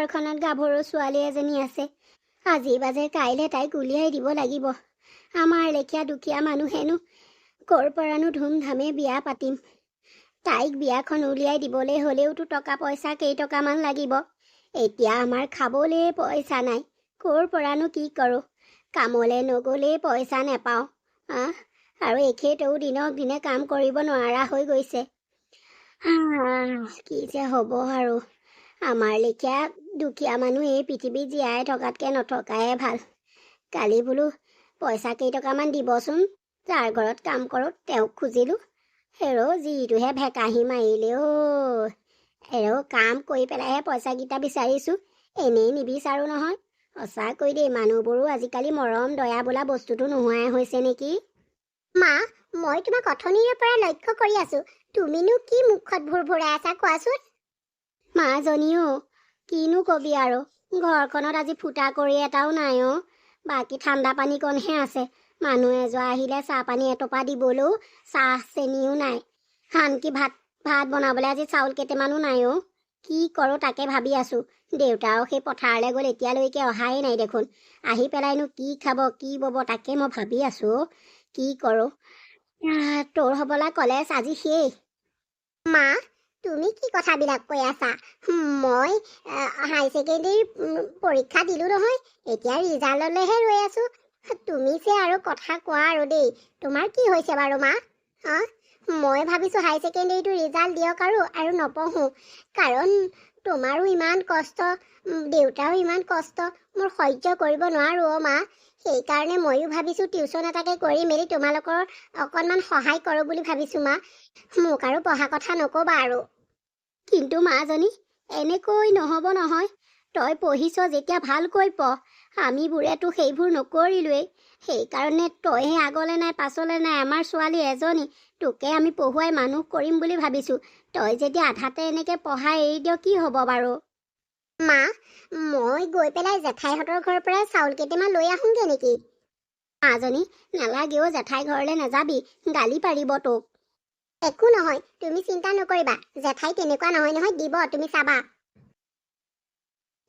ঘৰখনত গাভৰু ছোৱালী এজনী আছে। আজি বাজে কাইলৈ তাইক উলিয়াই দিব লাগিব। আমাৰ লেখীয়া দুখীয়া মানুহেনো ক'ৰ পৰানো ধুমধামে বিয়া পাতিম। তাইক বিয়াখন উলিয়াই দিবলৈ হ'লেওতো টকা পইচা কেইটকামান লাগিব। এতিয়া আমাৰ খাবলৈ পইচা নাই, ক'ৰ পৰানো কি কৰোঁ। কামলৈ নগ'লেই পইচা নেপাওঁ। আৰু এখেতেও দিনক দিনে কাম কৰিব নোৱাৰা হৈ গৈছে। কি যে হ'ব আৰু। আমাৰ লেখীয়া দুখীয়া মানুহ এই পৃথিৱীত জীয়াই থকাতকৈ নথকাই ভাল। কালি বোলো পইচা কেইটকামান দিবচোন, যাৰ ঘৰত কাম কৰোঁ তেওঁক খুজিলোঁ। হেৰৌ যিটোহে ভেকাহি মাৰিলে অ'। হেৰৌ কাম কৰি পেলাইহে পইচাকেইটা বিচাৰিছোঁ, এনেই নিবিচাৰোঁ নহয়। সঁচাকৈ দেই, মানুহবোৰো আজিকালি মৰম দয়া বোলা বস্তুটো নোহোৱাই হৈছে নেকি। মা, মই তোমাক অথনিৰে পৰা লক্ষ্য কৰি আছোঁ। তুমিনো কি মুখত ভুৰ ভুৰাই আছা কোৱাচোন। মাজনীও কিনো কবি আৰু, ঘৰখনত আজি ফুটা কৰি এটাও নাই অ'। বাকী ঠাণ্ডা পানীকণহে আছে। মানুহ এযোৱা আহিলে চাহপানী এটোপা দিবলৈও চাহ চেনিও নাই। আনকি ভাত বনাবলৈ আজি চাউল কেইটামানো নাই অ'। কি কৰোঁ তাকে ভাবি আছোঁ। দেউতাও সেই পথাৰলৈ গ'ল, এতিয়ালৈকে অহাই নাই দেখোন। আহি পেলাইনো কি খাব কি বব তাকে মই ভাবি আছোঁ। কি কৰোঁ। তোৰ হ'বলা কলেজ আজি শেষ। মা, তুমি কি কথাবিলাক কৈ আছা? মই হাই ছেকেণ্ডেৰী পৰীক্ষা দিলোঁ নহয়, এতিয়া ৰিজাল্টলৈহে ৰৈ আছোঁ। তুমি যে আৰু কথা কোৱা আৰু দেই। তোমাৰ কি হৈছে বাৰু মা? মই ভাবিছোঁ হাই ছেকেণ্ডেৰীটো ৰিজাল্ট দিয়ক আৰু নপঢ়োঁ। কাৰণ তোমাৰো ইমান কষ্ট, দেউতাৰো ইমান কষ্ট, মোৰ সহ্য কৰিব নোৱাৰোঁ অ' মা। সেইকাৰণে ময়ো ভাবিছোঁ টিউশ্যন এটাকে কৰি মেলি তোমালোকৰ অকণমান সহায় কৰোঁ বুলি ভাবিছোঁ মা। মোক আৰু পঢ়া কথা নক'বা আৰু। কিন্তু মাজনী, এনেকৈ নহ'ব নহয়। তই পঢ়িছ যেতিয়া ভালকৈ পঢ়। আমিবোৰেতো সেইবোৰ নকৰিলোৱেই। সেইকাৰণে তইহে আগলৈ নাই পাছলৈ নাই, আমাৰ ছোৱালী এজনী। তোকে আমি পঢ়ুৱাই মানুহ কৰিম বুলি ভাবিছোঁ। তই যেতিয়া আধাতে এনেকৈ পঢ়াই এৰি দিয় কি হ'ব বাৰু। মা, মই গৈ পেলাই জেঠাইহঁতৰ ঘৰৰ পৰা চাউল কেইটামান লৈ আহোঁগৈ নেকি? মাজনী, নালাগেও, জেঠাই ঘৰলৈ নাযাবি, গালি পাৰিব তোক। একো নহয়, তুমি চিন্তা নকৰিবা। জেঠাই তেনেকুৱা নহয় নহয়, দিব, তুমি চাবা।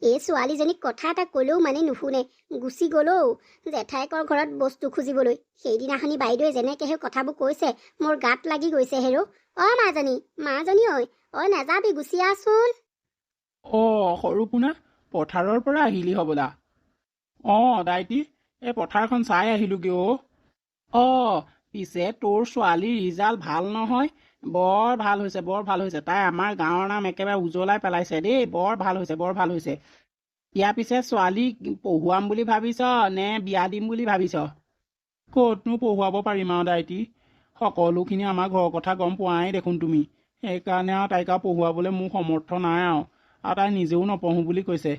এই ছোৱালীজনীক কথা এটা ক'লেও মানে নুশুনে, গুচি গ'লেও জেঠাইকৰ ঘৰত বস্তু খুজিবলৈ। সেইদিনাখনি বাইদেৱে যেনেকৈ সেই কথাবোৰ কৈছে, মোৰ গাত লাগি গৈছে হেৰৌ। মাজনী ঐ নাযাবি, গুচি আহচোন। সৰু পোনা, পথাৰৰ পৰা আহিলি হ'বলা। দাইটি, এই পথাৰখন চাই আহিলোগৈ অ'। পিছে তোৰ ছোৱালীৰ ৰিজাল্ট ভাল নহয়? বৰ ভাল হৈছে, বৰ ভাল হৈছে। তাই আমাৰ গাঁৱৰ নাম একেবাৰে উজ্বলাই পেলাইছে দেই। বৰ ভাল হৈছে, বৰ ভাল হৈছে। ইয়াৰ পিছে ছোৱালীক পঢ়ুৱাম বুলি ভাবিছ নে বিয়া দিম বুলি ভাবিছ? ক'তনো পঢ়ুৱাব পাৰিম আৰু দাইটি, সকলোখিনি আমাৰ ঘৰৰ কথা গম পোৱাই দেখোন তুমি। সেইকাৰণে আৰু তাইক পঢ়ুৱাবলৈ মোৰ সমৰ্থ নাই আৰু তাই নিজেও নপঢ়োঁ বুলি কৈছে।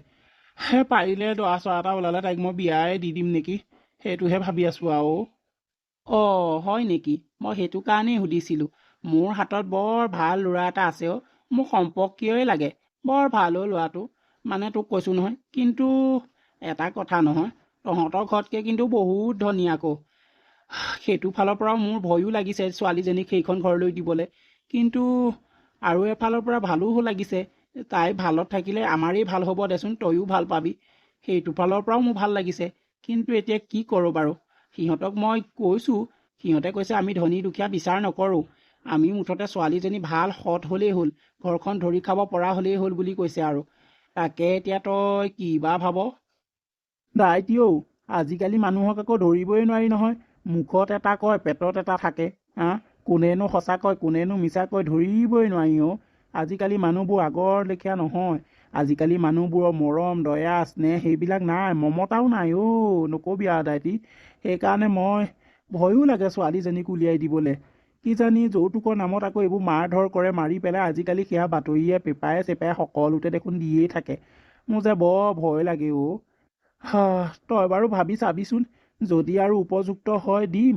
পাৰিলে দৰা চৰা এটা ওলালে তাইক মই বিয়াই দি দিম নেকি, সেইটোহে ভাবি আছোঁ আৰু। হয় নেকি? মই সেইটো কাৰণেই সুধিছিলোঁ। মোৰ হাতত বৰ ভাল ল'ৰা এটা আছে অ'। মোক সম্পৰ্কীয়ই লাগে, বৰ ভাল ল'ৰাটো। মানে তোক কৈছোঁ নহয়। কিন্তু এটা কথা নহয়, তহঁতৰ ঘৰতকৈ কিন্তু বহুত ধনী আকৌ। সেইটো ফালৰ পৰাও মোৰ ভয়ো লাগিছে ছোৱালীজনীক সেইখন ঘৰলৈ দিবলৈ। কিন্তু আৰু এফালৰ পৰা ভালো লাগিছে, তাই ভালত থাকিলে আমাৰেই ভাল হ'ব দেচোন, তয়ো ভাল পাবি। সেইটো ফালৰ পৰাও মোৰ ভাল লাগিছে। কিন্তু এতিয়া কি কৰোঁ বাৰু? সিহঁতক মই কৈছোঁ, সিহঁতে কৈছে আমি ধনী দুখীয়া বিচাৰ নকৰোঁ, আমি মুঠতে ছোৱালীজনী ভাল সৎ হ'লেই হ'ল, ঘৰখন ধৰি খাব পৰা হ'লেই হ'ল বুলি কৈছে আৰু। তাকে এতিয়া তই কি বা ভাব? দাইটিও, আজিকালি মানুহক আকৌ ধৰিবই নোৱাৰি নহয়। মুখত এটা কয়, পেটত এটা থাকে। কোনেনো সঁচা কয়, কোনেনো মিছা কয়, ধৰিবই নোৱাৰি অ'। আজিকালি মানুহবোৰ আগৰ লেখীয়া নহয়। আজিকালি মানুহবোৰৰ মৰম দয়া স্নেহ সেইবিলাক নাই, মমতাও নাই অ'। নকবি আৰু দাইটি। সেইকাৰণে মই ভয়ো লাগে ছোৱালীজনীক উলিয়াই দিবলৈ। কিজানি যৌতুকৰ নামত আকৌ এইবোৰ মাৰ ধৰ কৰে, মাৰি পেলাই আজিকালি সেয়া বাতৰিয়ে পেপাৰে চেপাৰে সকলোতে দেখোন দিয়েই থাকে। মোৰ যে বৰ ভয় লাগে অ'। তই বাৰু ভাবি চাবিচোন, যদি আৰু উপযুক্ত হয় দিম,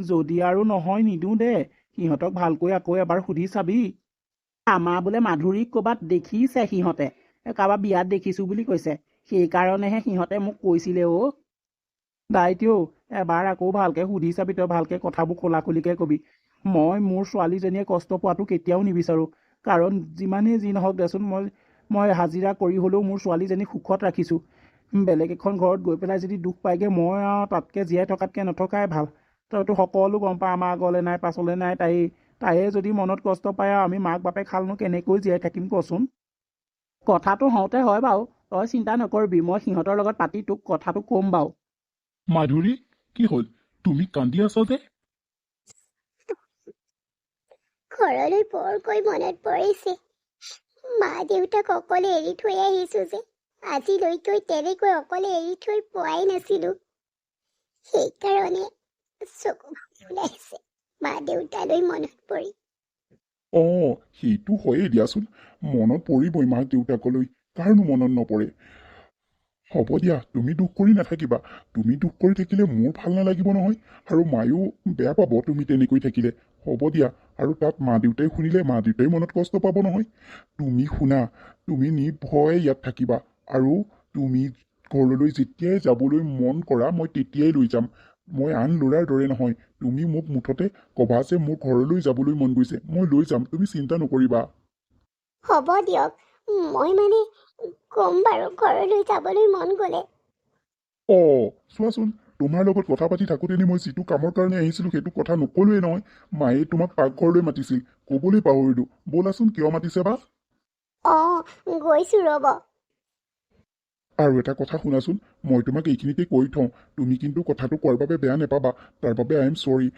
যদি আৰু নহয় নিদিওঁ দে। সিহঁতক ভালকৈ আকৌ এবাৰ সুধি চাবি। আমাৰ বোলে মাধুৰীক ক'ৰবাত দেখিছে সিহঁতে, কাৰোবাৰ বিয়াত দেখিছোঁ বুলি কৈছে। সেইকাৰণেহে সিহঁতে মোক কৈছিলে অ'। দাইটিও, এবাৰ আকৌ ভালকৈ সুধি চাবি, তই ভালকৈ কথাবোৰ খোলাখুলিকৈ কবি। মই মোৰ ছোৱালীজনীয়ে কষ্ট পোৱাটো কেতিয়াও নিবিচাৰোঁ। কাৰণ যিমানেই যি নহওক দেচোন, মই মই হাজিৰা কৰি হ'লেও মোৰ ছোৱালীজনীক সুখত ৰাখিছোঁ। বেলেগ এখন ঘৰত গৈ পেলাই যদি দুখ পাইগৈ, মই আৰু তাতকৈ জীয়াই থকাতকৈ নথকাই ভাল। তইতো সকলো গম পা, আমাৰ আগলৈ নাই পাছলৈ নাই তাইয়ে যদি মনত কষ্ট পায় আৰু আমি মাক বাপেক খালনো কেনেকৈ জীয়াই থাকিম কচোন। কথাটো হওঁতে হয় বাৰু, তই চিন্তা নকৰিবি, মই সিহঁতৰ লগত পাতি তোক কথাটো ক'ম বাৰু। মাধুৰী, কি হ'ল? তুমি কান্দি আছা যে? ঘৰলৈ বৰকৈ মনত পৰিছে। মা দেউতাক অকলে এৰি থৈ আহিছো যে, আজিলৈকৈ তেনেকৈ অকলে এৰি থৈ পোৱাই নাছিলো। সেইকাৰণে চকু পানী ওলাইছে মা দেউতালৈ মনত পৰি। সেইটো হয়েই দিয়াচোন, মনত পৰিবই মাক দেউতাকলৈ, কাৰণো মনত নপৰে। হ'ব দিয়া, তুমি দুখ কৰি নাথাকিবা। তুমি দুখ কৰি থাকিলে মোৰ ভাল নালাগিব নহয়, আৰু মায়েও বেয়া পাব তুমি তেনেকৈ থাকিলে। হ'ব দিয়া, আৰু তাত মা দেউতাই শুনিলে মা দেউতাই মনত কষ্ট পাব নহয়। তুমি শুনা, তুমি নিৰ্ভয়ে ইয়াত থাকিবা, আৰু তুমি ঘৰলৈ যেতিয়াই যাবলৈ মন কৰা মই তেতিয়াই লৈ যাম। মই আন ল'ৰাৰ দৰে নহয়। তুমি মোক মুঠতে ক'বা যে মোৰ ঘৰলৈ যাবলৈ মন গৈছে, মই লৈ যাম, তুমি চিন্তা নকৰিবা। হ'ব দিয়ক, মই ক'ম বাৰু ঘৰলৈ যাবলৈ মন গ'লে। চোৱাচোন, তোমাৰ লগত কথা পাতি থাকোঁতেনে মই যিটো কামৰ কাৰণে আহিছিলো সেইটো কথা নকলোৱেই নহয়। মায়ে তোমাক পাকঘৰলৈ মাতিছিল, ক'বলৈ পাহৰিলো। ব'লাচোন, কিয় মাতিছে বা? গৈছো ৰ'ব। আৰু এটা কথা শুনাচোন, মই তোমাক এইখিনিতে কৈ থওঁ, তুমি কিন্তু কথাটো কোৱাৰ বাবে বেয়া নাপাবা, তাৰ বাবে আই এম চৰি।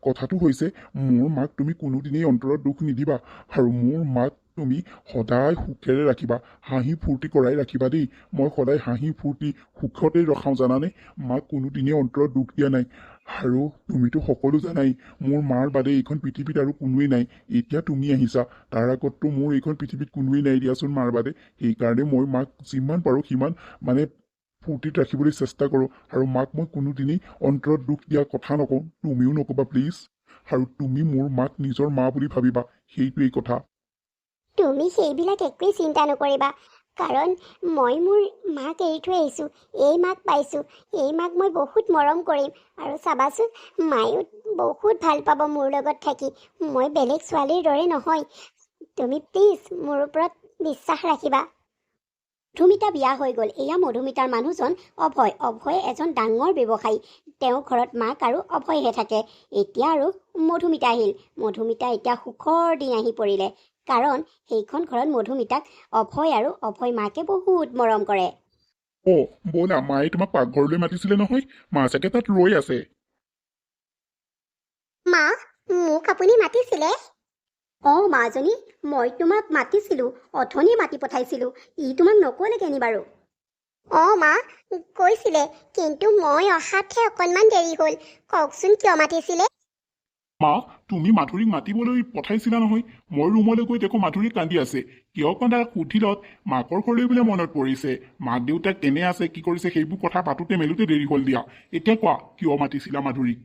কথাটো হৈছে, মোৰ মাক তুমি কোনোদিনেই অন্তৰত দুখ নিদিবা, আৰু মোৰ মাক তুমি সদায় সুখেৰে ৰাখিবা, হাঁহি ফূৰ্তি কৰাই ৰাখিবা দেই। মই সদায় হাঁহি ফূৰ্তি সুখতেই ৰখাওঁ, জানানে? মাক কোনোদিনেই অন্তৰত দুখ দিয়া নাই। আৰু তুমিতো সকলো জানাই, মোৰ মাৰ বাদে এইখন পৃথিৱীত আৰু কোনোৱেই নাই। এতিয়া তুমি আহিছা, তাৰ আগততো মোৰ এইখন পৃথিৱীত কোনোৱেই নাই দিয়াচোন মাৰ বাদে। সেইকাৰণে মই মাক যিমান পাৰোঁ সিমান ফূৰ্তিত ৰাখিবলৈ চেষ্টা কৰোঁ, আৰু মাক মই কোনোদিনেই অন্তৰত দুখ দিয়া কথা নকওঁ, তুমিও নক'বা প্লিজ। আৰু তুমি মোৰ মাক নিজৰ মা বুলি ভাবিবা, সেইটোৱেই কথা। তুমি সেইবিলাক একোৱেই চিন্তা নকৰিবা, কাৰণ মই মোৰ মাক এৰি থৈ আহিছোঁ, এই মাক পাইছোঁ, এই মাক মই বহুত মৰম কৰিম। আৰু চাবাচোন, মায়েও বহুত ভাল পাব মোৰ লগত থাকি। মই বেলেগ ছোৱালীৰ দৰে নহয়। তুমি প্লিজ মোৰ ওপৰত বিশ্বাস ৰাখিবা। মধুমিতা বিয়া হৈ গ'ল। এয়া মধুমিতাৰ মানুহজন অভয়। অভয় এজন ডাঙৰ ব্যৱসায়ী। তেওঁৰ ঘৰত মাক আৰু অভয়হে থাকে। এতিয়া আৰু মধুমিতা আহিল। মধুমিতা এতিয়া সুখৰ দিন আহি পৰিলে, কাৰণ সেইখন ঘৰত মধুমিতাক অভয় আৰু অভয় মাকে বহুত মৰম কৰে। ব'লা, মায়ে তোমাক পাকঘৰলৈ মাতিছিলে নহয়, মা চাগে তাত ৰৈ আছে। মা, মোক আপুনি মাতিছিলে? মাজনী, মই তোমাক মাতিছিলোঁ, অথনি মাতি পঠাইছিলোঁ। ই তোমাক নক'লে কেনি বাৰু? মা, কৈছিলে, কিন্তু মই অহাতহে অকণমান দেৰি হ'ল। কওকচোন, কিয় মাতিছিলে? মা, তুমি মাধুৰীক মাতিবলৈ পঠাইছিলা নহয়। মই ৰুমলৈ গৈ দেখোঁ মাধুৰী কান্দি আছে। কিয় কান্দা সুধিলত মাকৰ ঘৰলৈ বোলে মনত পৰিছে। মাক দেউতাক কেনে আছে, কি কৰিছে, সেইবোৰ কথা পাতোতে মেলোতে দেৰি হ'ল দিয়া। এতিয়া কোৱা, কিয় মাতিছিলা মাধুৰীক?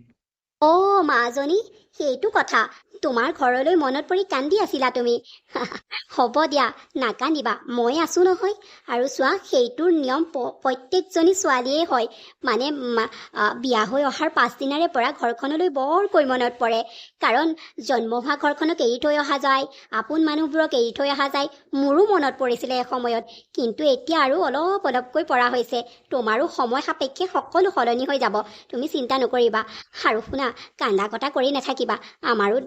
মাজনী, সেইটো কথা। তোমাৰ ঘৰলৈ মনত পৰি কান্দি আছিলা তুমি। হ'ব দিয়া, নাকান্দিবা, মই আছোঁ নহয়। আৰু চোৱা, সেইটোৰ নিয়ম প্ৰত্যেকজনী ছোৱালীয়ে হয়। বিয়া হৈ অহাৰ পাছদিনাৰে পৰা ঘৰখনলৈ বৰকৈ মনত পৰে, কাৰণ জন্ম হোৱা ঘৰখনক এৰি থৈ অহা যায়, আপোন মানুহবোৰক এৰি থৈ অহা যায়। মোৰো মনত পৰিছিলে এসময়ত, কিন্তু এতিয়া আৰু অলপ অলপকৈ পৰা হৈছে। তোমাৰো সময় সাপেক্ষে সকলো সলনি হৈ যাব, তুমি চিন্তা নকৰিবা। আৰু শুনা, কান্দা কটা কৰি নাথাকিবা, আমাৰো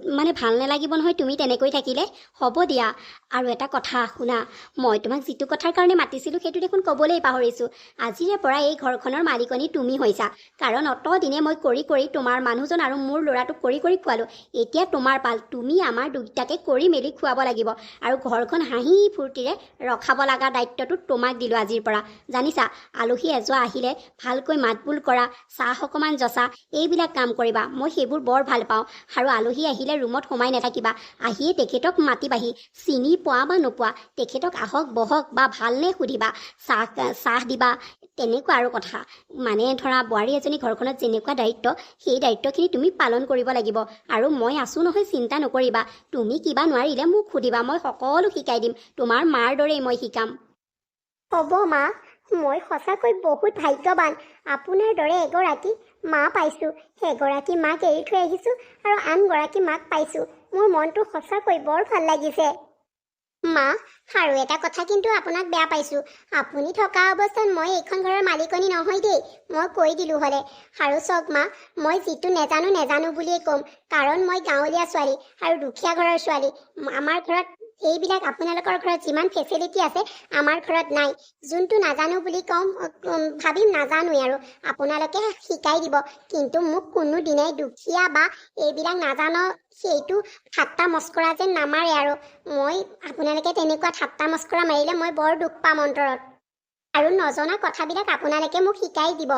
ভাল নালাগিব নহয় তুমি তেনেকৈ থাকিলে। হ'ব দিয়া। আৰু এটা কথা শুনা, মই তোমাক যিটো কথাৰ কাৰণে মাতিছিলোঁ সেইটো দেখোন ক'বলৈই পাহৰিছোঁ। আজিৰে পৰা এই ঘৰখনৰ মালিকনী তুমি হৈছা, কাৰণ অতদিনে মই কৰি কৰি তোমাৰ মানুহজন আৰু মোৰ ল'ৰাটোক কৰি কৰি খোৱালোঁ। এতিয়া তোমাৰ পাল, তুমি আমাৰ দুইটাকে কৰি মেলি খুৱাব লাগিব, আৰু ঘৰখন হাঁহি ফূৰ্তিৰে ৰখাব লগা দায়িত্বটো তোমাক দিলোঁ আজিৰ পৰা, জানিছা? আলহী এযোৱা আহিলে ভালকৈ মাতবোল কৰা, চাহ অকণমান জচা, এইবিলাক কাম কৰিবা। মই সেইবোৰ বৰ ভাল পাওঁ। আৰু আলহী আহিলে ৰুমত সোমাই নাথাকিবা, আহিয়ে তেখেতক মাতিবাহি। চিনি পোৱা বা নোপোৱা, তেখেতক আহক বহক বা ভালনে সুধিবা, চাহ দিবা, তেনেকুৱা আৰু কথা। ধৰা, বোৱাৰী এজনী ঘৰখনত যেনেকুৱা দায়িত্ব, সেই দায়িত্বখিনি তুমি পালন কৰিব লাগিব। আৰু মই আছোঁ নহয়, চিন্তা নকৰিবা। তুমি কিবা নোৱাৰিলে মোক সুধিবা, মই সকলো শিকাই দিম। তোমাৰ মাৰ দৰেই মই শিকাম। হ'ব মা, মই সঁচাকৈ বহুত ভাগ্যৱান। আপোনাৰ দৰে এগৰাকী মা পাইছোঁ। এগৰাকী মাক এৰি থৈ আহিছোঁ আৰু আনগৰাকী মাক পাইছোঁ। মোৰ মনটো সঁচাকৈ বৰ ভাল লাগিছে। মা, আৰু এটা কথা কিন্তু আপোনাক বেয়া পাইছোঁ। আপুনি থকা অৱস্থাত মই এইখন ঘৰৰ মালিকনী নহয় দেই, মই কৈ দিলোঁ হ'লে। আৰু চাওক মা, মই যিটো নেজানো বুলিয়েই ক'ম, কাৰণ মই গাঁৱলীয়া ছোৱালী আৰু দুখীয়া ঘৰৰ ছোৱালী। আমাৰ ঘৰত এইবিলাক আপোনালোকৰ ঘৰত যিমান ফেচিলিটি আছে আমাৰ ঘৰত নাই। যোনটো নাজানো বুলি কম ভাবিম নাজানোৱেই, আৰু আপোনালোকে শিকাই দিব। কিন্তু মোক কোনোদিনে দুখীয়া বা এইবিলাক নাজানো সেইটো ঠাট্টা মস্কৰা যেন নামাৰে আৰু। মই আপোনালোকে তেনেকুৱা ঠাট্টা মস্কৰা মাৰিলে মই বৰ দুখ পাম অন্তৰত। আৰু নজনা কথাবিলাক আপোনালোকে মোক শিকাই দিব।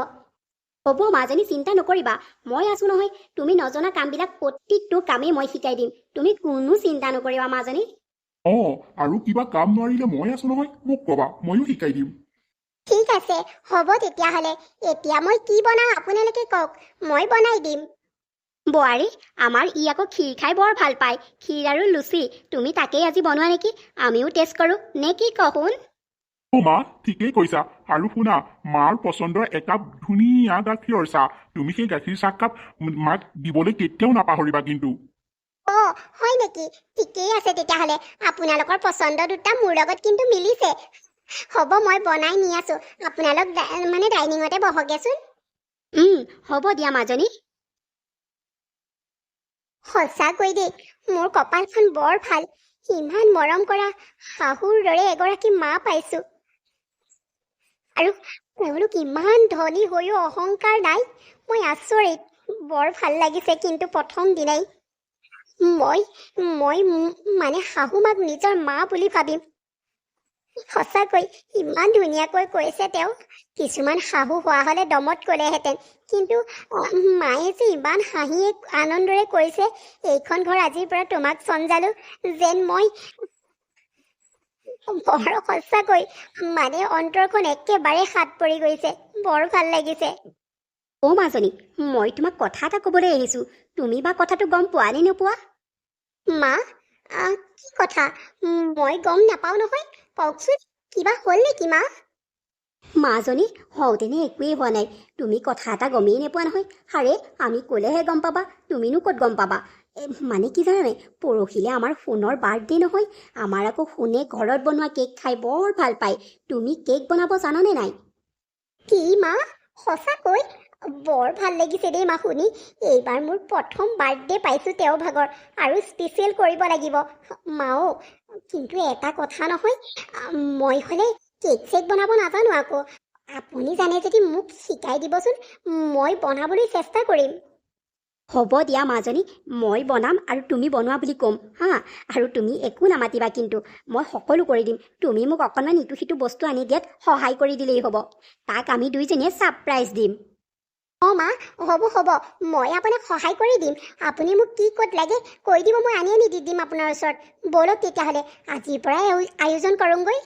হ'ব মাজনী, চিন্তা নকৰিবা, মই আছোঁ নহয়। তুমি নজনা কামবিলাক প্ৰতিটো কামেই মই শিকাই দিম। তুমি কোনো চিন্তা নকৰিবা মাজনী। আৰু কিবা কাম নোৱাৰিলে মই আছো নহয়, মোক ক'বা, ময়ো শিকাই দিম। ঠিক আছে, হ'ব তেতিয়াহ'লে। এতিয়া মই কি বনাওঁ আপোনালোকে কওক, মই বনাই দিম। বোৱাৰী, আমাৰ ই আকৌ ক্ষীৰ খাই বৰ ভাল পায়। ক্ষীৰ আৰু লুচি, তুমি তাকেই আজি বনোৱা নেকি? আমিও টেষ্ট কৰোঁ নে কি কওঁ শুন? মা, ঠিকেই কৈছা। আৰু শুনা, মাৰ পচন্দৰ একাপ ধুনীয়া গাখীৰৰ চাহ। তুমি সেই গাখীৰ চাহকাপ মাক দিবলৈ কেতিয়াও নাপাহৰিবা কিন্তু। হয় নেকি? ঠিকেই আছে তেতিয়াহ'লে। আপোনালোকৰ পচন্দ দুটা মোৰ লগত কিন্তু মিলিছে। হ'ব, মই বনাই নি আছোঁ। আপোনালোক ডাইনিঙতে বহকগেচোন। হ'ব দিয়া মাজনী। সঁচাকৈ দেই, মোৰ কপালখন বৰ ভাল। ইমান মৰম কৰা শাহুৰ দৰে এগৰাকী মা পাইছোঁ। আৰু তেওঁলোক ইমান ধনী হৈও অহংকাৰ নাই। মই আচৰিত, বৰ ভাল লাগিছে কিন্তু প্ৰথম দিনাই। মই শাহু মাক নিজৰ মা বুলি ভাবিম। সঁচাকৈ ইমান ধুনীয়াকৈ কৈছে তেওঁ। কিছুমান শাহু হোৱা হ'লে দমত ক'লেহেঁতেন, কিন্তু মায়ে যে ইমান হাঁহিয়ে আনন্দৰে কৈছে, এইখন ঘৰ আজিৰ পৰা তোমাক চঞ্জালো, যেন মই বৰ সঁচাকৈ অন্তৰখন একেবাৰে সাত পৰি গৈছে। বৰ ভাল লাগিছে। মাজনী, মই তোমাক কথা এটা ক'বলৈ আহিছোঁ। তুমি বা কথাটো গম পোৱা নে নোপোৱা? মা, কি কথা? মই গম নাপাওঁ নহয়, কওকচোন। কিবা হ'ল নেকি মা? মাজনী, হওঁতেনে একোৱেই হোৱা নাই। তুমি কথা এটা গমেই নোপোৱা নহয়। আৰে, আমি ক'লেহে গম পাবা, তুমিনো ক'ত গম পাবা? মানে কি জানানে, পৰহিলে আমাৰ সোণৰ বাৰ্থডে নহয়। আমাৰ আকৌ সোণে ঘৰত বনোৱা কেক খাই বৰ ভাল পায়। তুমি কেক বনাব জানানে নাই? কি মা, সঁচাকৈ? বৰ ভাল লাগিছে দেই মা শুনি। এইবাৰ মোৰ প্ৰথম বাৰ্থডে পাইছোঁ তেওঁৰ ভাগৰ, আৰু স্পেচিয়েল কৰিব লাগিব মাও। কিন্তু এটা কথা নহয়, মই হ'লে কেক চেক বনাব নাজানো আকৌ। আপুনি জানে যদি মোক শিকাই দিবচোন, মই বনাবলৈ চেষ্টা কৰিম। হ'ব দিয়া মাজনী, মই বনাম আৰু তুমি বনোৱা বুলি ক'ম হা। আৰু তুমি একো নামাতিবা কিন্তু, মই সকলো কৰি দিম। তুমি মোক অকণমান ইটো সিটো বস্তু আনি দিয়াত সহায় কৰি দিলেই হ'ব। তাক আমি দুইজনীয়ে ছাৰপ্ৰাইজ দিম। মা, হ'ব, মই আপোনাক সহায় কৰি দিম। আপুনি মোক কি ক'ত লাগে কৈ দিব, মই আনি দি দিম আপোনাৰ ওচৰত। ব'লক তেতিয়াহ'লে আজিৰ পৰাই আয়োজন কৰোঁগৈ।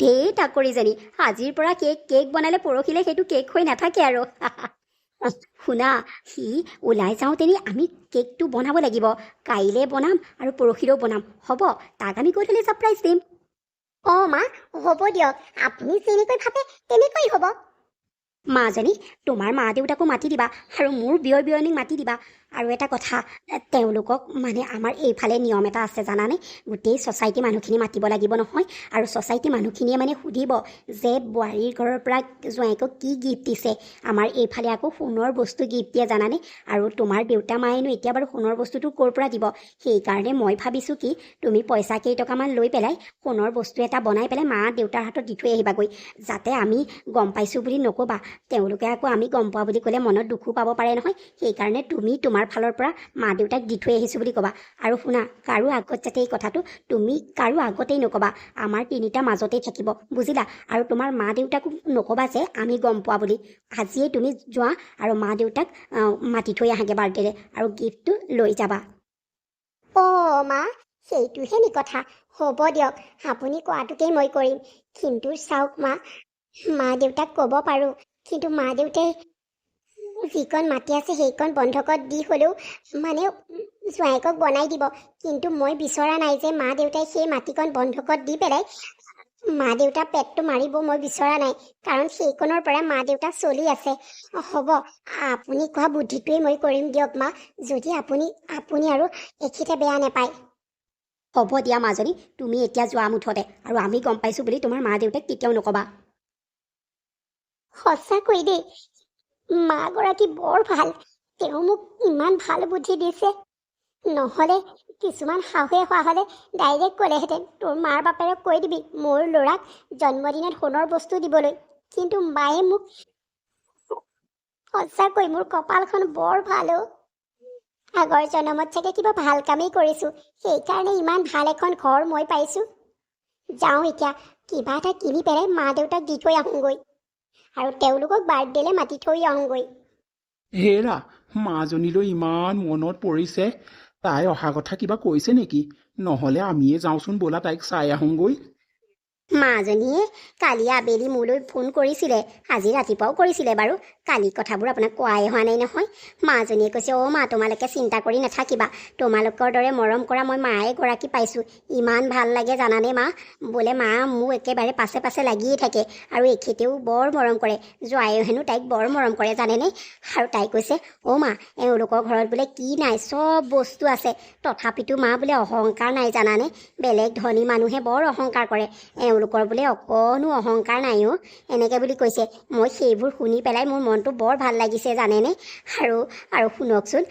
ধেই তাকৰিজনী, আজিৰ পৰা কেক বনালে পৰহিলে সেইটো কেক হৈ নাথাকে আৰু। শুনা, সি ওলাই যাওঁতেনে আমি কেকটো বনাব লাগিব। কাইলৈ বনাম আৰু পৰহিলেও বনাম, হ'ব? তাক আমি গধূলি ছাৰপ্ৰাইজ দিম। মা, হ'ব দিয়ক। আপুনি যেনেকৈ ভাবে তেনেকৈ হ'ব। মাজনী, তোমাৰ মা দেউতাকো মাতি দিবা আৰু মোৰ বিয়নীক মাতি দিবা। আৰু এটা কথা, তেওঁলোকক আমাৰ এইফালে নিয়ম এটা আছে জানানে? গোটেই ছ'চাইটি মানুহখিনি মাতিব লাগিব নহয়। আৰু ছ'চাইটি মানুহখিনিয়ে সুধিব যে বোৱাৰীৰ ঘৰৰ পৰা জোঁৱাইকক কি গিফ্ট দিছে। আমাৰ এইফালে আকৌ সোণৰ বস্তু গিফ্ট দিয়ে জানানে? আৰু তোমাৰ দেউতা মায়েনো এতিয়া বাৰু সোণৰ বস্তুটো ক'ৰ পৰা দিব? সেইকাৰণে মই ভাবিছোঁ কি, তুমি পইচা কেইটকামান লৈ পেলাই সোণৰ বস্তু এটা বনাই পেলাই মা দেউতাৰ হাতত দি থৈ আহিবাগৈ, যাতে আমি গম পাইছোঁ বুলি নক'বা। তেওঁলোকে আকৌ আমি গম পোৱা বুলি ক'লে মনত দুখো পাব পাৰে নহয়। সেইকাৰণে তুমি তোমাৰ ফালৰ পৰা মা দেউতাক দি থৈ আহিছোঁ বুলি ক'বা। আৰু শুনা, কাৰো আগত যাতে এই কথাটো তুমি কাৰো আগতেই নক'বা। আমাৰ তিনিটাৰ মাজতেই থাকিব, বুজিলা? আৰু তোমাৰ মা দেউতাকো নক'বা যে আমি গম পোৱা বুলি। আজিয়েই তুমি যোৱা আৰু মা দেউতাক মাতি থৈ আহাগে বাৰ্থডেৰে, আৰু গিফ্টটো লৈ যাবা। মা, সেইটোহে নি কথা? হ'ব দিয়ক, আপুনি কোৱাটোকেই মই কৰিম। কিন্তু চাওক মা দেউতাক ক'ব পাৰোঁ, কিন্তু মা দেউতাই যিকণ মাটি আছে সেইকণ বন্ধকত দি হ'লেও জোঁৱাইকক বনাই দিব। কিন্তু মই বিচৰা নাই যে মা দেউতাই সেই মাটিকণ বন্ধকত দি পেলাই মা দেউতাৰ পেটটো মাৰিব। মই বিচৰা নাই, কাৰণ সেইকণৰ পৰা মা দেউতা চলি আছে। হ'ব, আপুনি কোৱা বুদ্ধিটোৱেই মই কৰিম দিয়ক মা, যদি আপুনি আৰু এখিতে বেয়া নাপায়। হ'ব দিয়া মাজনী, তুমি এতিয়া যোৱা মুঠতে, আৰু আমি গম পাইছোঁ বুলি তোমাৰ মা দেউতাক কেতিয়াও নক'বা। সঁচাকৈ দেই, মাগৰাকী বৰ ভাল। তেওঁ মোক ইমান ভাল বুদ্ধি দিছে। নহ'লে কিছুমান শাহুৱে হোৱা হ'লে ডাইৰেক্ট ক'লেহেঁতেন, তোৰ মাৰ বাপেৰক কৈ দিবি মোৰ ল'ৰাক জন্মদিনত সোণৰ বস্তু দিবলৈ। কিন্তু মায়ে মোক, সঁচাকৈ মোৰ কপালখন বৰ ভাল অ'। আগৰ জনমত চাগে কিবা ভাল কামেই কৰিছোঁ, সেইকাৰণে ইমান ভাল এখন ঘৰ মই পাইছোঁ। যাওঁ এতিয়া, কিবা এটা কিনি পেলাই মা দেউতাক দি থৈ আহোঁগৈ, আৰু তেওঁলোকক বাৰ্থডেলৈ মাতি থৈ আহোঁগৈ। হেৰা, মাজনীলৈ ইমান মনত পৰিছে। তাই অহা কথা কিবা কৈছে নেকি? নহ'লে আমিয়ে যাওঁচোন ব'লা, তাইক চাই আহোঁগৈ। মাজনীয়ে কালি আবেলি মোলৈ ফোন কৰিছিলে, আজি ৰাতিপুৱাও কৰিছিলে বাৰু। কালি কথাবোৰ আপোনাক কোৱাই হোৱা নাই নহয়। মাজনীয়ে কৈছে, অ' মা, তোমালোকে চিন্তা কৰি নাথাকিবা, তোমালোকৰ দৰে মৰম কৰা মই মা এগৰাকী পাইছোঁ। ইমান ভাল লাগে জানানে মা। বোলে মা মোক একেবাৰে পাছে পাছে লাগিয়ে থাকে, আৰু এখেতেও বৰ মৰম কৰে। জোৱাইও হেনো তাইক বৰ মৰম কৰে জানেনে। আৰু তাই কৈছে, অ' মা, এওঁলোকৰ ঘৰত বোলে কি নাই, চব বস্তু আছে, তথাপিতো মা বোলে অহংকাৰ নাই জানানে। বেলেগ ধনী মানুহে বৰ অহংকাৰ কৰে, এওঁলোকৰ বোলে অকণো অহংকাৰ নাই অ', এনেকৈ বুলি কৈছে। মই সেইবোৰ শুনি পেলাই মোৰ মনটো বৰ ভাল লাগিছে জানেনে। আৰু শুনকচোন,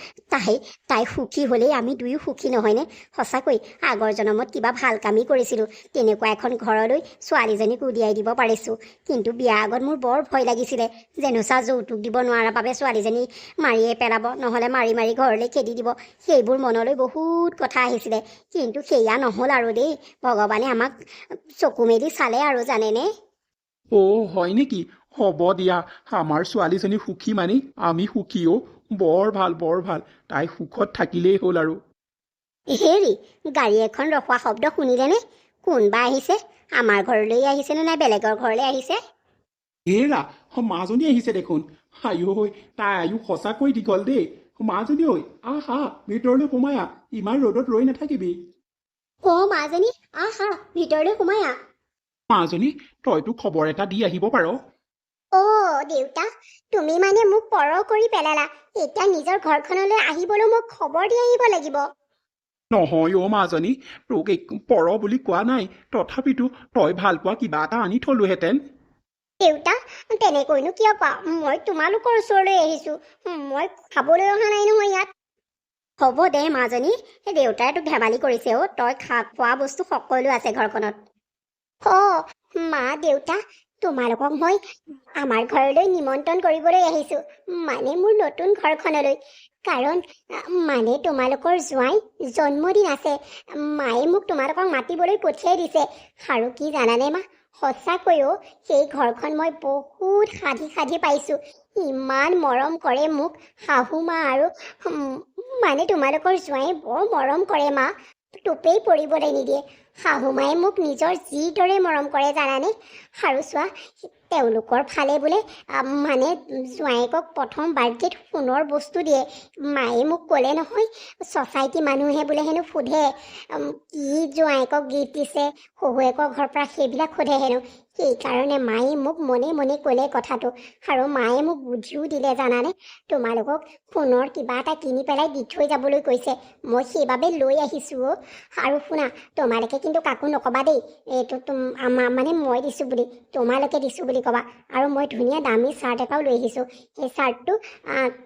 তাই সুখী হ'লেই আমি দুয়ো সুখী নহয়নে। সঁচাকৈ আগৰ জনমত কিবা ভাল কামেই কৰিছিলোঁ, তেনেকুৱা এখন ঘৰলৈ ছোৱালীজনীক উলিয়াই দিব পাৰিছোঁ। কিন্তু বিয়াৰ আগত মোৰ বৰ ভয় লাগিছিলে, যেনোচা যৌতুক দিব নোৱাৰাৰ বাবে ছোৱালীজনী মাৰিয়ে পেলাব, নহ'লে মাৰি মাৰি ঘৰলৈ খেদি দিব। সেইবোৰ মনলৈ বহুত কথা আহিছিলে, কিন্তু সেয়া নহ'ল আৰু দেই। ভগৱানে আমাক চকু মেলি চালে আৰু জানেনে। অ' হয় নেকি? হ'ব দিয়া, আমাৰ ছোৱালীজনী সুখী মানি আমি সুখী অ'। বৰ ভাল, বৰ ভাল। তাই সুখত থাকিলেই হ'ল আৰু। হেৰি, গাড়ী এখন ৰখোৱা শব্দ শুনিলেনে? কোনবা আহিছে? আমাৰ ঘৰলৈ আহিছেনে নাই বেলেগৰ ঘৰলৈ আহিছে? হেৰা, মাজনী আহিছে দেখোন। আয়ো, তাই আয়ু সঁচাকৈ দীঘল দেই। মাজনী ঐ, আহা, ভিতৰলৈ সোমাই আহ, ইমান ৰ'দত ৰৈ নাথাকিবি। অ' মাজনী, আহা, ভিতৰলৈ সোমাই আহ। মাজনী, তইতো খবৰ এটা দি আহিব পাৰ। অ' দেউতা, তুমি মানে মোক পৰ কৰি পেলালা। এতিয়া নিজৰ ঘৰখনলৈ আহিবলৈ মোক খবৰ দি আহিব লাগিব। নহয় অ' মাজনী, তোক পৰ বুলি কোৱা নাই, তথাপিতো তই ভাল পোৱা কিবা এটা আনি থলোহেঁতেন। দেউতা, তেনেকৈনো কিয় কোৱা? মই তোমালোকৰ ওচৰলৈ আহিছোঁ, মই খাবলৈ অহা নাই নহয় ইয়াত। হ'ব দে মাজনী, দেউতাই তোক ধেমালি কৰিছে অ'। তই খোৱা বস্তু সকলো আছে ঘৰখনত। অ' মা দেউতা, তোমালোকক মই আমাৰ ঘৰলৈ নিমন্ত্ৰণ কৰিবলৈ আহিছোঁ, মানে মোৰ নতুন ঘৰখনলৈ। কাৰণ মানে তোমালোকৰ জোঁৱাই জন্মদিন আছে। মায়ে মোক তোমালোকক মাতিবলৈ পঠিয়াই দিছে। আৰু কি জানানে মা, সঁচাকৈও সেই ঘৰখন মই বহুত সাধি পাইছোঁ। ইমান মৰম কৰে মোক শাহু মা, আৰু মানে তোমালোকৰ জোঁৱাই বৰ মৰম কৰে মা, টোপেই পৰিবলৈ নিদিয়ে। শাহু মায়ে মোক নিজৰ যিদৰে মৰম কৰে জানানে। আৰু চোৱা, তেওঁলোকৰ ফালে বোলে মানে জোঁৱায়েকক প্ৰথম বাৰ্থডেত সোণৰ বস্তু দিয়ে। মায়ে মোক ক'লে নহয়, ছ'চাইটি মানুহে বোলে হেনো সোধে কি জোঁৱায়েকক গিফ্ট দিছে, শহুৱেকৰ ঘৰৰ পৰা সেইবিলাক সোধে হেনো। সেইকাৰণে মায়ে মোক মনে মনে ক'লে কথাটো, আৰু মায়ে মোক বুদ্ধিও দিলে জানানে। তোমালোকক সোণৰ কিবা এটা কিনি পেলাই দি থৈ যাবলৈ কৈছে। মই সেইবাবে লৈ আহিছোঁ অ'। আৰু শুনা, তোমালোকে কিন্তু কাকো নক'বা দেই, এইটো মানে মই দিছোঁ বুলি, তোমালোকে দিছোঁ বুলি ক'বা। আৰু মই ধুনীয়া দামী চাৰ্ট এটাও লৈ আহিছোঁ, সেই চাৰ্টটো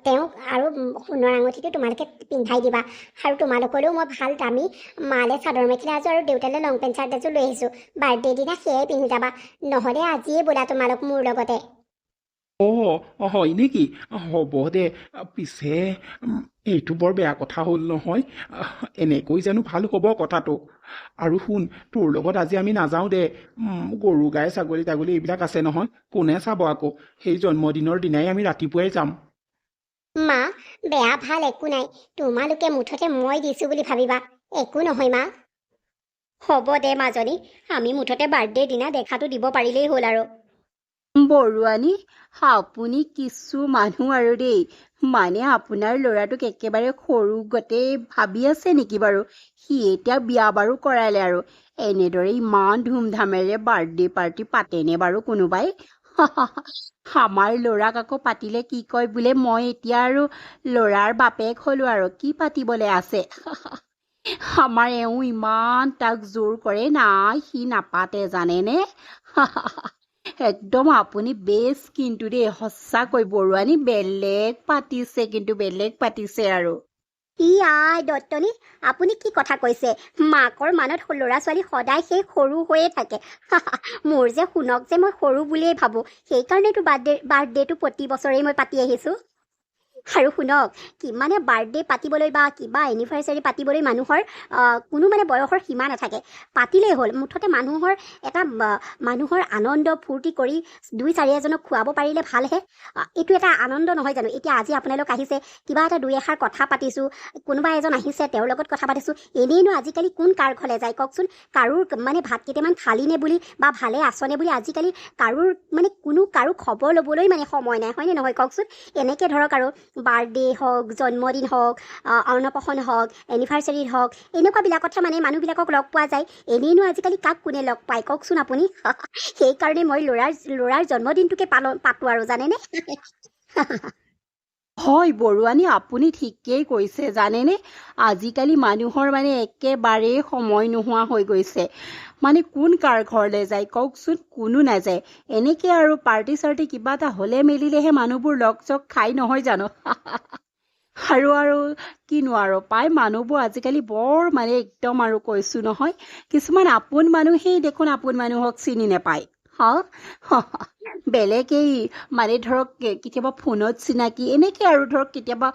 তেওঁক আৰু সোণৰ আঙুঠিটো তোমালোকে পিন্ধাই দিবা। আৰু তোমালোকলৈও মই ভাল দামী মালে চাদৰ মেখেলা এযোৰ আৰু দেউতালৈ লং পেণ্ট চাৰ্ট এযোৰ লৈ আহিছোঁ। বাৰ্থডে দিনা সেয়াই পিন্ধি যাবা, নহ'লে আজিয়ে বোলা তোমালোক মোৰ লগতে। অ' হয় নেকি? হ'ব দে। পিছে এইটো বৰ বেয়া কথা হ'ল নহয়। এনেকৈ জানো ভাল হ'ব কথাটো? আৰু শুন, তোৰ লগত আজি আমি নাযাওঁ দে। গৰু গাই ছাগলী তাগলী এইবিলাক আছে নহয়, কোনে চাব আকৌ? সেই জন্মদিনৰ দিনাই আমি ৰাতিপুৱাই যাম। মা, বেয়া ভাল একো নাই, তোমালোকে মুঠতে মই দিছোঁ বুলি ভাবিবা, একো নহয় মা। হ'ব দে মাজনী, আমি মুঠতে বাৰ্থডেৰ দিনা দেখাটো দিব পাৰিলেই হ'ল আৰু। বৰুৱানী, আপুনি কিছু মানুহ আৰু দেই। মানে আপোনাৰ ল'ৰাটোক একেবাৰে সৰু গতেই ভাবি আছে নেকি বাৰু? সি এতিয়া বিয়া বাৰু কৰালে, আৰু এনেদৰে ইমান ধুমধামেৰে বাৰ্থডে পাৰ্টি পাতেনে বাৰু কোনোবাই? আমাৰ ল'ৰাক আকৌ পাতিলে কি কয় বোলে, মই এতিয়া আৰু ল'ৰাৰ বাপেক হ'লো, আৰু কি পাতিবলৈ আছে? আমাৰ এওঁ ইমান তাক জোৰ কৰে নাই সি নাপাতে জানেনে একদম আপুনি বেছ কিন্তু দেই সঁচাকৈ বৰুৱানী বেলেগ পাতিছে আৰু ই আই দত্তনী, আপুনি কি কথা কৈছে? মাকৰ মানত ল'ৰা ছোৱালী সদায় সেই সৰু হৈয়ে থাকে। মোৰ যে শুনক যে মই সৰু বুলিয়েই ভাবোঁ, সেইকাৰণেতো বাৰ্থডেটো প্ৰতি বছৰেই মই পাতি আহিছোঁ। আৰু শুনক, মানে বাৰ্থডে পাতিবলৈ বা কিবা এনিভাৰ্চাৰী পাতিবলৈ মানুহৰ কোনো মানে বয়সৰ সীমা নাথাকে। পাতিলেই হ'ল, মুঠতে মানুহৰ আনন্দ ফূৰ্তি কৰি 2-4 এজনক খুৱাব পাৰিলে ভালহে। এইটো এটা আনন্দ নহয় জানো? এতিয়া আজি আপোনালোক আহিছে, কিবা এটা 2-এষাৰ কথা পাতিছোঁ, কোনোবা এজন আহিছে তেওঁৰ লগত কথা পাতিছোঁ। এনেইনো আজিকালি কোন কাৰ ঘৰলৈ যায় কওকচোন? কাৰোৰ মানে ভাত কেইটামান খালিনে বুলি বা ভালে আছনে বুলি আজিকালি কাৰো খবৰ ল'বলৈ মানে সময় নাই, হয়নে নহয় কওকচোন? এনেকৈ ধৰক আৰু বাৰ্থডে হওক, জন্মদিন হওক, অন্নপ্ৰসন্ন হওক, এনিভাৰ্চাৰী হওক, এনেকুৱাবিলাকতহে মানে মানুহবিলাকক লগ পোৱা যায়। এনেইনো আজিকালি কাক কোনে লগ পায় কওকচোন আপুনি? সেইকাৰণে মই ল'ৰাৰ জন্মদিনটোকে পাতোঁ আৰু জানেনে? হয় বৰুৱানী আপুনি ঠিকেই কৈছে জানেনে আজিকালি মানুহৰ মানে একেবাৰেই সময় নোহোৱা হৈ গৈছে মানে কোন কাৰ ঘৰলৈ যায় কওকচোন কোনো নাযায় এনেকৈ আৰু পাৰ্টি কিবা এটা হ'লে মেলিলেহে মানুহবোৰ লগ চগ খাই নহয় জানো আৰু কিনো আৰু পাই মানুহবোৰ আজিকালি বৰ মানে একদম আৰু কৈছোঁ নহয় কিছুমান আপোন মানুহেই দেখোন আপোন মানুহক চিনি নাপায় বেলেগেই মানে ধৰক কেতিয়াবা ফোনত চিনাকি এনেকৈ আৰু ধৰক কেতিয়াবা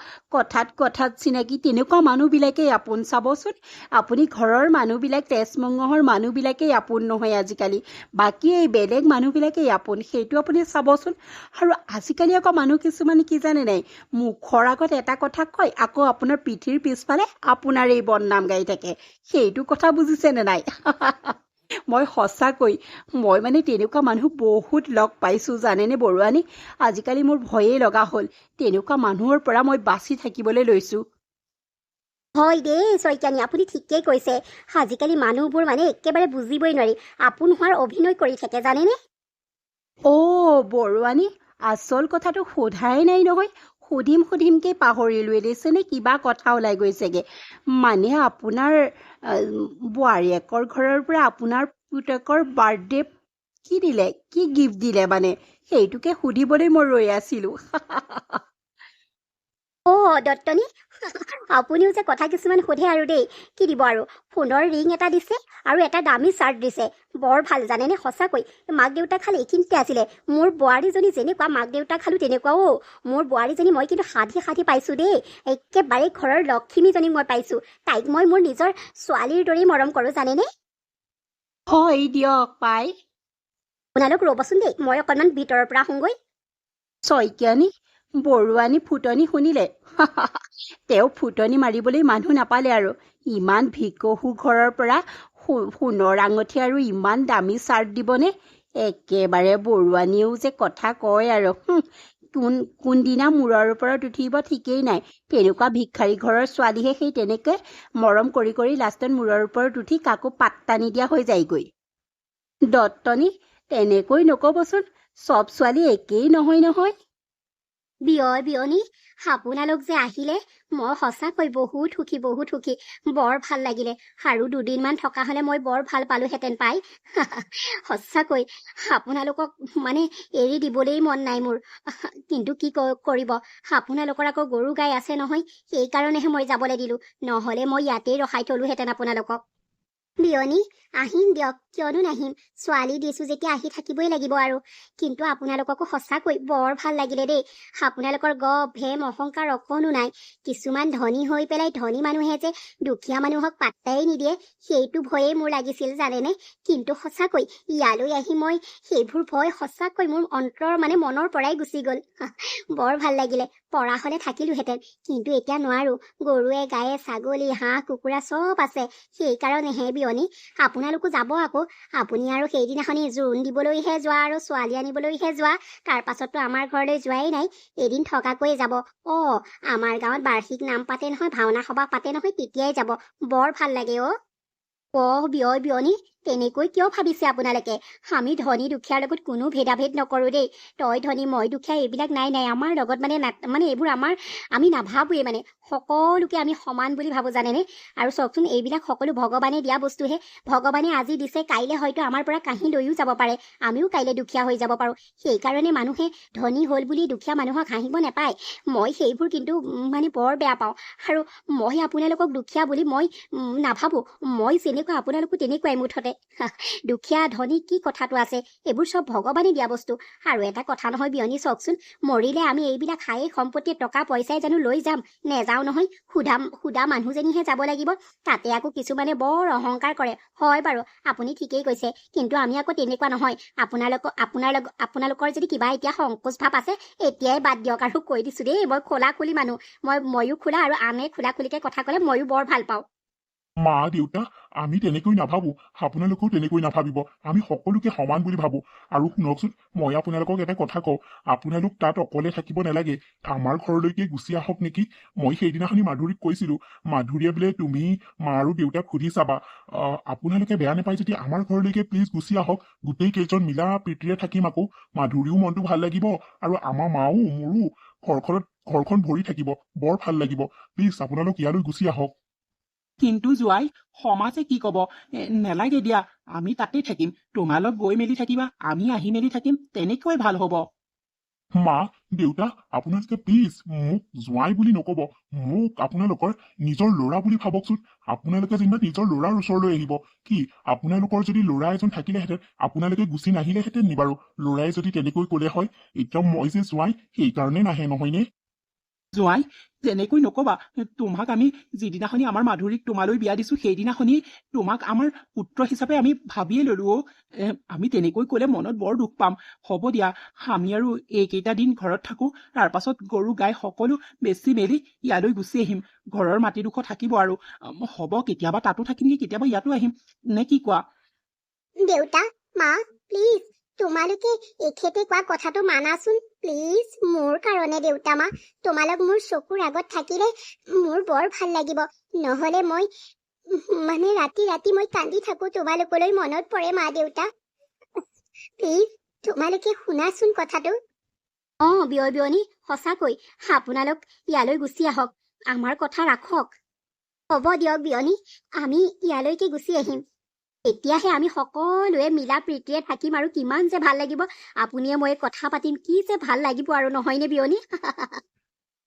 কথাত চিনাকি তেনেকুৱা মানুহবিলাকেই আপোন চাবচোন আপুনি ঘৰৰ মানুহবিলাক তেজমঙহৰ মানুহবিলাকেই আপোন নহয় আজিকালি বাকী এই বেলেগ মানুহবিলাকেই আপোন সেইটো আপুনি চাবচোন আৰু আজিকালি আকৌ মানুহ কিছুমান কি জানে নাই মুখৰ আগত এটা কথা কয় আকৌ আপোনাৰ পিঠিৰ পিছফালে আপোনাৰ এই বদনাম গাই থাকে সেইটো কথা বুজিছেনে নাই মই সঁচাকৈ মই মানে তেনেকুৱা মানুহ বহুত লগ পাইছোঁ জানেনে বৰুৱানী আজিকালি মোৰ ভয়েই লগা হ'ল তেনেকুৱা মানুহৰ পৰা মই বাচি থাকিবলৈ লৈছোঁ হয় দেই শইকীয়ানী, আপুনি ঠিকেই কৈছে। আজিকালি মানুহবোৰ মানে একেবাৰে বুজিবই নোৱাৰি, আপোন হোৱাৰ অভিনয় কৰি থাকে জানেনে? বৰুৱানী আচল কথাটো সোধাই নাই নহয় সুধিমকৈ পাহৰিলোৱে দেছেনে কিবা কথা ওলাই গৈছেগে মানে আপোনাৰ বোৱাৰীয়েকৰ ঘৰৰ পৰা আপোনাৰ পুতেকৰ বাৰ্থডে কি গিফ্ট দিলে মানে সেইটোকে সুধিবলৈ মই ৰৈ আছিলোঁ দত্তনী, আপুনিও যে কথা কিছুমান সোধে আৰু দেই। কি দিব আৰু সোণৰ ৰিং এটা দিছে আৰু এটা দামী চাৰ্ট দিছে বৰ ভাল জানেনে সঁচাকৈ মাক দেউতাক খালি এইখিনিতে আছিলে মোৰ বোৱাৰীজনী যেনেকুৱা মাক দেউতাক খালো তেনেকুৱাও মোৰ বোৱাৰীজনী মই কিন্তু সাধি পাইছোঁ দেই একেবাৰে ঘৰৰ লক্ষ্মীজনীক মই পাইছোঁ তাইক মই মোৰ নিজৰ ছোৱালীৰ দৰেই মৰম কৰোঁ জানেনে হয় দিয়ক পাই আপোনালোক ৰ'বচোন দেই মই অকণমান ভিতৰৰ পৰা আহোঁগৈ শইকীয়ানী বৰুৱানী ফুটনি শুনিলে তেওঁ ফুটনি মাৰিবলৈ মানুহ নাপালে আৰু ইমান ভিকহু ঘৰৰ পৰা সোণৰ আঙঠি আৰু ইমান দামী চাৰ্ট দিবনে একেবাৰে বৰুৱানীয়েও যে কথা কয় আৰু কোনদিনা মূৰৰ ওপৰত উঠিব ঠিকেই নাই তেনেকুৱা ভিক্ষাৰী ঘৰৰ ছোৱালীহে সেই তেনেকৈ মৰম কৰি লাষ্টত মূৰৰ ওপৰত উঠি কাকো পাত্তা নিদিয়া হৈ যায়গৈ দত্তনী তেনেকৈ নক'বচোন চব ছোৱালী একেই নহয় বিয়নী আপোনালোক যে আহিলে মই সঁচাকৈ বহুত সুখী বৰ ভাল লাগিলে আৰু 2 দিনমান থকা হ'লে মই বৰ ভাল পালোহেঁতেন পাই সঁচাকৈ আপোনালোকক মানে এৰি দিবলৈ মন নাই মোৰ কিন্তু কি কৰিব আপোনালোকৰ আকৌ গৰু গাই আছে নহয় সেইকাৰণেহে মই যাবলৈ দিলোঁ নহ'লে মই ইয়াতেই ৰখাই থলোহেঁতেন আপোনালোকক বিয়নী আহিম দিয়ক কিয়নো নাহিম ছোৱালী দিছোঁ যেতিয়া আহি থাকিবই লাগিব আৰু কিন্তু আপোনালোককো সঁচাকৈ বৰ ভাল লাগিলে দেই আপোনালোকৰ ভেম অহংকাৰ অকণো নাই কিছুমান ধনী হৈ পেলাই ধনী মানুহে যে দুখীয়া মানুহক পাত্তাই নিদিয়ে সেইটো ভয়েই মোৰ লাগিছিল জানেনে কিন্তু সঁচাকৈ ইয়ালৈ আহি মই সেইবোৰ ভয় সঁচাকৈ মোৰ মনৰ পৰাই গুচি গ'ল বৰ ভাল লাগিলে পৰা হ'লে থাকিলোহেঁতেন কিন্তু এতিয়া নোৱাৰোঁ গৰুৱে গায়ে ছাগলী হাঁহ কুকুৰা চব আছে সেইকাৰণেহে বিয়নী আপোনালোকো যাব আকৌ আপুনি আৰু সেইদিনাখনি জোৰোণ দিবলৈহে যোৱা আৰু ছোৱালী আনিবলৈহে যোৱা তাৰ পাছততো আমাৰ ঘৰলৈ যোৱাই নাই এদিন থকাকৈ যাব আমাৰ গাঁৱত বাৰ্ষিক নাম পাতে নহয় ভাওনা সভা পাতে নহয় তেতিয়াই যাব বৰ ভাল লাগে বিয়নী তেনেকৈ কিয় ভাবিছে আপোনালোকে? আমি ধনী দুখীয়াৰ লগত কোনো ভেদাভেদ নকৰোঁ দেই। তই ধনী মই দুখীয়া এইবিলাক নাই নাই আমাৰ লগত মানে এইবোৰ আমি নাভাবোৱেই মানে সকলোকে আমি সমান বুলি ভাবোঁ জানেনে? আৰু চাওকচোন এইবিলাক সকলো ভগৱানে দিয়া বস্তুহে। ভগৱানে আজি দিছে কাইলৈ হয়তো আমাৰ পৰা কাঢ়ি লৈও যাব পাৰে। আমিও কাইলৈ দুখীয়া হৈ যাব পাৰোঁ। সেইকাৰণে মানুহে ধনী হ'ল বুলি দুখীয়া মানুহক হাঁহিব নাপায়। মই সেইবোৰ কিন্তু মানে বৰ বেয়া পাওঁ। আৰু মই আপোনালোকক দুখীয়া বুলি মই নাভাবোঁ। মই যেনেকুৱা আপোনালোকো তেনেকুৱাই মুঠতে। দুখীয়া ধনী কি কথাটো আছে? এইবোৰ চব ভগৱানে দিয়া বস্তু। আৰু এটা কথা নহয় বিয়নী, চাওকচোন মৰিলে আমি এইবিলাক খায়ে সম্পত্তি টকা পইচাই জানো লৈ যাম? নেযাওঁ নহয়। সুধা মানুহজনীহে যাব লাগিব। তাতে আকৌ কিছুমানে বৰ অহংকাৰ কৰে। হয় বাৰু, আপুনি ঠিকেই কৈছে, কিন্তু আমি আকৌ তেনেকুৱা নহয়। আপোনালোকৰ যদি কিবা এতিয়া সংকোচ ভাৱ আছে এতিয়াই বাদ দিয়ক। আৰু কৈ দিছোঁ দেই, মই খোলাখুলি মানুহ। ময়ো খোলা, আৰু আনে খোলাখুলিকৈ কথা ক'লে ময়ো বৰ ভাল পাওঁ। মা দেউতা, আমি তেনেকৈ নাভাবো, আপোনালোকেও তেনেকৈ নাভাবিব। আমি সকলোকে সমান বুলি ভাবো। আৰু শুনকচোন, মই আপোনালোকক এটা কথা কওঁ, আপোনালোক তাত অকলে থাকিব নালাগে, আমাৰ ঘৰলৈকে গুচি আহক নেকি। মই সেইদিনাখনি মাধুৰীক কৈছিলো, মাধুৰীয়ে বোলে তুমি মা আৰু দেউতাক সুধি চাবা, আপোনালোকে বেয়া নাপায় যদি আমাৰ ঘৰলৈকে প্লিজ গুচি আহক। গোটেই কেইজন মিলা প্ৰীতিৰে থাকিম আকৌ। মাধুৰীও মনটো ভাল লাগিব, আৰু আমাৰ মাও মোৰো ঘৰখন ভৰি থাকিব, বৰ ভাল লাগিব। প্লিজ আপোনালোক ইয়ালৈ গুচি আহক। কিন্তু জোৱাই, সমাজে কি কব? নেলাগে দিয়া, আমি তাতেই থাকিম। তোমালোক গৈ মেলি থাকিবা, আমি আহি মেলি থাকিম, তেনেকৈ ভাল হ'ব। মা দেউতা, আপোনালোকে প্লিজ মোক জোঁৱাই বুলি নকব, মোক আপোনালোকৰ নিজৰ ল'ৰা বুলি ভাবকচোন। আপোনালোকে যেনিবা নিজৰ ল'ৰাৰ ওচৰলৈ আহিব। কি আপোনালোকৰ যদি ল'ৰা এজন থাকিলেহেঁতেন আপোনালোকে গুচি নাহিলেহেঁতেন নি বাৰু? ল'ৰাই যদি তেনেকৈ কলে হয়। এতিয়া মই যে জোঁৱাই, সেইকাৰণে নাহে, নহয়নে? জোৱাই, তেনেকৈ নকবা। তোমাক আমি যিদিনাখনি আমাৰ মাধুৰীক তোমালৈ বিয়া দিছো, সেইদিনাখনি তোমাক আমাৰ পুত্ৰ হিচাপে আমি ভাবিয়ে ললো অ। আমি তেনেকৈ কলে মনত বৰ দুখ পাম। হ'ব দিয়া, আমি আৰু এইকেইটা দিন ঘৰত থাকো, তাৰ পাছত গৰু গাই সকলো বেচি মেলি ইয়ালৈ গুচি আহিম। ঘৰৰ মাটিডোখৰ থাকিব আৰু হ'ব, কেতিয়াবা তাতো থাকিম নি, কেতিয়াবা ইয়াতো আহিম, নে কি কোৱা? দেউতা, মা, প্লিজ তোমালোকে এখেতে কোৱা কথাটো মানাচোন প্লিজ। মোৰ কাৰণে দেউতা, মা, তোমালোক মোৰ চকুৰ আগত থাকিলে মোৰ বৰ ভাল লাগিব। নহলে মই ৰাতি ৰাতি মই কান্দি থাকো, তোমালোকলৈ মনত পৰে মা দেউতা। প্লিজ তোমালোকে শুনাচোন কথাটো। বিয়নী, সঁচাকৈ আপোনালোক ইয়ালৈ গুচি আহক। আমাৰ কথা ৰাখক। হ'ব দিয়ক বিয়নী, আমি ইয়ালৈকে গুচি আহিম। এতিয়াহে আমি সকলোৱে মিলা প্ৰীতিৰে থাকিম, আৰু কিমান যে ভাল লাগিব। আপুনিয়ে মই কথা পাতিম, কি যে ভাল লাগিব আৰু নহয়নে বিয়নী?